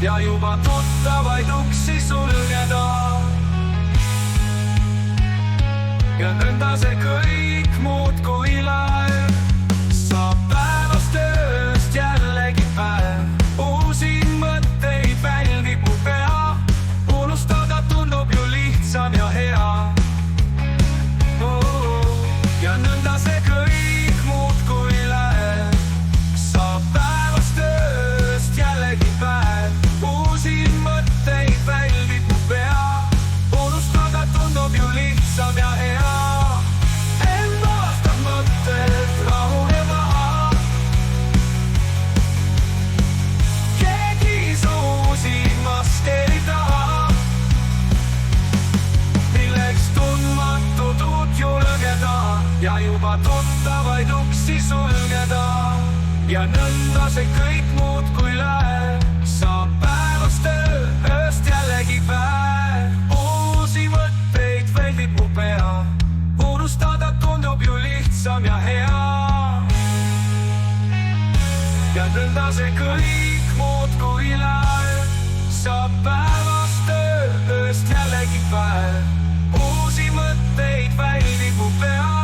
ja juba tuttavaid uksi sulgeda. Ja nõnda see kõik muudkui läheb, saab päevast ööst jällegi päev. Uusi mõtteid väldib mu pea, unustada tundub ju lihtsam ja hea. Ja nõnda see kõik muudkui läheb, saab päevast ööst jällegi päev. Uusi mõtteid väldib mu pea, unustada tundub ju lihtsam ja hea. Ja juba tuttavaid uksi sulgeda. Ja nõnda see kõik muudkui läheb, saab päevast ööst jällegi päev. Uusi mõtteid väldib mu pea, unustada tundub ju lihtsam ja hea. Ja nõnda see kõik muudkui läheb, saab päevast ööst jällegi päev. Uusi mõtteid väldib mu pea,